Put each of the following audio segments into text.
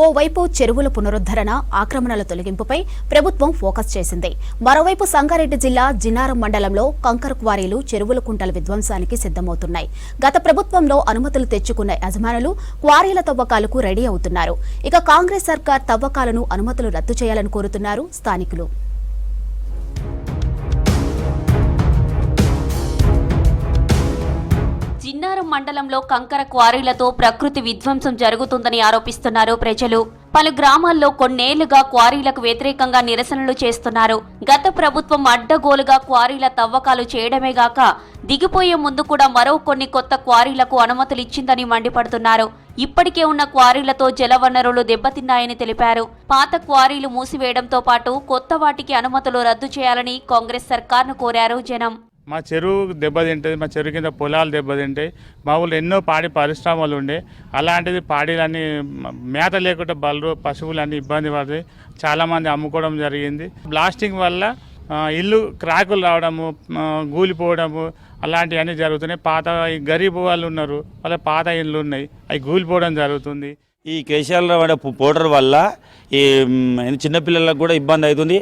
ఓవైపు చెరువుల పునరుద్ధరణ, ఆక్రమణల తొలగింపుపై ప్రభుత్వం ఫోకస్ చేసింది. మరోవైపు సంగారెడ్డి జిల్లా జిన్నారం మండలంలో కంకర క్వారీలు, చెరువుల కుంటల విధ్వంసానికి సిద్ధమవుతున్నాయి. గత ప్రభుత్వంలో అనుమతులు తెచ్చుకున్న యజమానులు క్వారీల తవ్వకాలకు రెడీ అవుతున్నారు. ఇక కాంగ్రెస్ సర్కార్ తవ్వకాలను, అనుమతులు రద్దు చేయాలని కోరుతున్నారు స్థానికులు. జిన్నారం మండలంలో కంకర క్వారీలతో ప్రకృతి విధ్వంసం జరుగుతుందని ఆరోపిస్తున్నారు ప్రజలు. పలు గ్రామాల్లో కొన్నేళ్లుగా క్వారీలకు వ్యతిరేకంగా నిరసనలు చేస్తున్నారు. గత ప్రభుత్వం అడ్డగోలుగా క్వారీల తవ్వకాలు చేయడమేగాక దిగిపోయే ముందు కూడా మరో కొన్ని కొత్త క్వారీలకు అనుమతులు ఇచ్చిందని మండిపడుతున్నారు. ఇప్పటికే ఉన్న క్వారీలతో జలవనరులు దెబ్బతిన్నాయని తెలిపారు. పాత క్వారీలు మూసివేయడంతో పాటు కొత్త వాటికి అనుమతులు రద్దు చేయాలని కాంగ్రెస్ సర్కార్ను కోరారు జనం. మా చెరువు దెబ్బతింటుంది, మా చెరువు కింద పొలాలు దెబ్బతింటాయి. మా ఊళ్ళో ఎన్నో పాడి పరిశ్రమలు ఉండే, అలాంటిది పాడీలన్నీ మేత లేకుండా బలరు పశువులన్నీ ఇబ్బంది పడతాయి. చాలామంది అమ్ముకోవడం జరిగింది. బ్లాస్టింగ్ వల్ల ఇల్లు క్రాకులు రావడము, గూలిపోవడము అలాంటివన్నీ జరుగుతున్నాయి. పాత గరీబ్ వాళ్ళు ఉన్నారు, వాళ్ళ పాత ఇళ్ళు ఉన్నాయి, అవి గూలిపోవడం జరుగుతుంది. ఈ కేసీఆర్ పౌడర్ వల్ల ఈ చిన్నపిల్లలకు కూడా ఇబ్బంది అవుతుంది.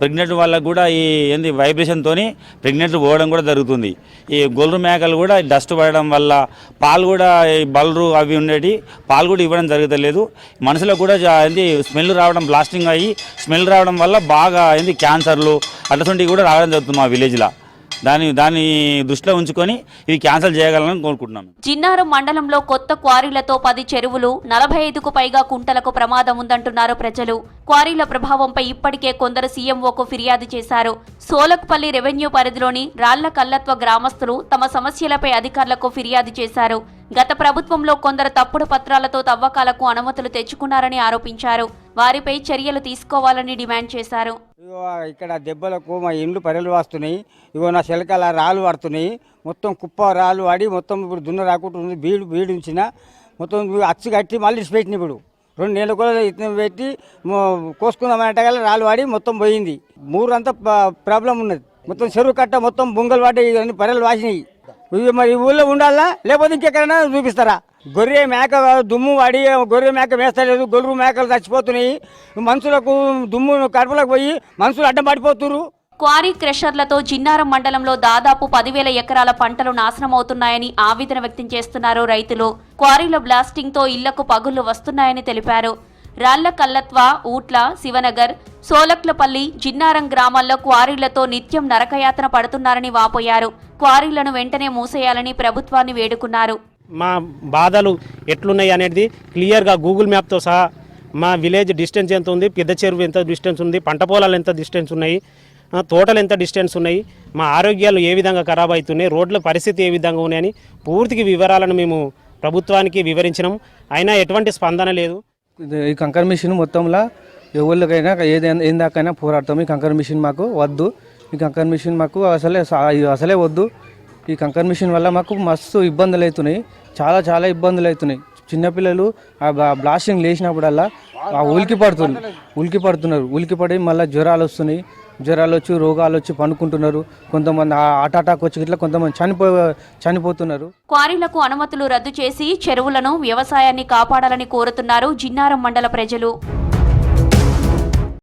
ప్రెగ్నెంట్ వాళ్ళకు కూడా ఈ వైబ్రేషన్తో ప్రెగ్నెంట్ పోవడం కూడా జరుగుతుంది. ఈ గొర్రె మేకలు కూడా డస్ట్ పడడం వల్ల పాలు కూడా బలరు అవి ఉండేవి, పాలు కూడా ఇవ్వడం జరగలేదు. మనుషులకు కూడా స్మెల్ రావడం, బ్లాస్టింగ్ అయ్యి స్మెల్ రావడం వల్ల బాగా క్యాన్సర్లు అట్లాంటివి కూడా రావడం జరుగుతుంది మా విలేజ్లో. దాన్ని దృష్టిలో ఉంచుకొని ఇవి క్యాన్సిల్ చేయగలని కోరుకుంటున్నాం. జిన్నారం మండలంలో కొత్త క్వారీలతో 10 చెరువులు, 45కు పైగా కుంటలకు ప్రమాదం ఉందంటున్నారు ప్రజలు. క్వారీల ప్రభావంపై ఇప్పటికే కొందరు సీఎంఓకు ఫిర్యాదు చేశారు. సోలక్పల్లి రెవెన్యూ పరిధిలోని రాళ్ల కల్లత్వ గ్రామస్తులు తమ సమస్యలపై అధికారులకు ఫిర్యాదు చేశారు. గత ప్రభుత్వంలో కొందరు తప్పుడు పత్రాలతో తవ్వకాలకు అనుమతులు తెచ్చుకున్నారని ఆరోపించారు. వారిపై చర్యలు తీసుకోవాలని డిమాండ్ చేశారు. ఇక్కడ దెబ్బలకు మా ఇండ్లు పరెలు వస్తున్నాయి. నా శిలకల రాళ్ళు పడుతున్నాయి. మొత్తం కుప్ప రాళ్ళు వాడి మొత్తం ఇప్పుడు దున్న రాకుంటుంది. బీడు ఉంచిన మొత్తం అచ్చు కట్టి మళ్ళీ పెట్టిన ఇప్పుడు 2 నెలలు కూడా ఇతను పెట్టి కోసుకుందామంటే రాళ్ళు వాడి మొత్తం పోయింది. ఊరంతా ప్రాబ్లం ఉన్నది. మొత్తం చెరువు కట్ట మొత్తం బొంగలు పడ్డ ఇవన్నీ పరెలు వాసినాయి. మరి ఊళ్ళో ఉండాలా లేకపోతే ఇంకెక్కడైనా చూపిస్తారా? గొర్రె మేక దుమ్ము వాడి గొర్రె మేక వేస్తలేదు. గొర్రె మేకలు చచ్చిపోతున్నాయి. మనుషులకు దుమ్ము కడుపులకు పోయి మనుషులు అడ్డం పడిపోతున్నారు. క్వారీ క్రషర్లతో జిన్నారం మండలంలో దాదాపు 10,000 ఎకరాల పంటలు నాశనమవుతున్నాయని ఆవేదన వ్యక్తం చేస్తున్నారు రైతులు. క్వారీల బ్లాస్టింగ్ తో ఇళ్లకు పగుళ్లు వస్తున్నాయని తెలిపారు. రాళ్ల కల్లత్వ, ఊట్ల, శివనగర్, సోలక్లపల్లి, జిన్నారం గ్రామాల్లో క్వారీలతో నిత్యం నరకయాతన పడుతున్నారని వాపోయారు. క్వారీలను వెంటనే మూసేయాలని ప్రభుత్వాన్ని వేడుకున్నారు. మా బాధలు ఎట్లున్నాయి అనేది క్లియర్గా గూగుల్ మ్యాప్తో సహా మా విలేజ్ డిస్టెన్స్ ఎంత ఉంది, పెద్ద చెరువు ఎంత డిస్టెన్స్ ఉంది, పంట పొలాలు ఎంత డిస్టెన్స్ ఉన్నాయి, తోటలు ఎంత డిస్టెన్స్ ఉన్నాయి, మా ఆరోగ్యాలు ఏ విధంగా ఖరాబ్ అవుతున్నాయి, రోడ్ల పరిస్థితి ఏ విధంగా ఉన్నాయని పూర్తిగా వివరాలను మేము ప్రభుత్వానికి వివరించినాం. అయినా ఎటువంటి స్పందన లేదు. ఈ కంకర్ మిషన్ మొత్తంలో ఎవరికైనా ఏందాకైనా పోరాడతాం. ఈ కంకర్ మిషన్ మాకు వద్దు. ఈ కంకర్ మిషన్ మాకు అసలే వద్దు. ఈ కంకర్ మిషన్ వల్ల మాకు మస్తు ఇబ్బందులు అవుతున్నాయి. చాలా ఇబ్బందులు అవుతున్నాయి. చిన్నపిల్లలు బ్లాస్టింగ్ లేచినప్పుడల్లా ఉలికి పడి మళ్ళీ జ్వరాలు వస్తున్నాయి. జ్వరాలు వచ్చి రోగాలు వచ్చి పనుకుంటున్నారు. కొంతమంది హార్ట్ అటాక్ వచ్చి ఇట్లా కొంతమంది చనిపోతున్నారు. క్వారీలకు అనుమతులు రద్దు చేసి చెరువులను, వ్యవసాయాన్ని కాపాడాలని కోరుతున్నారు జిన్నారం మండల ప్రజలు.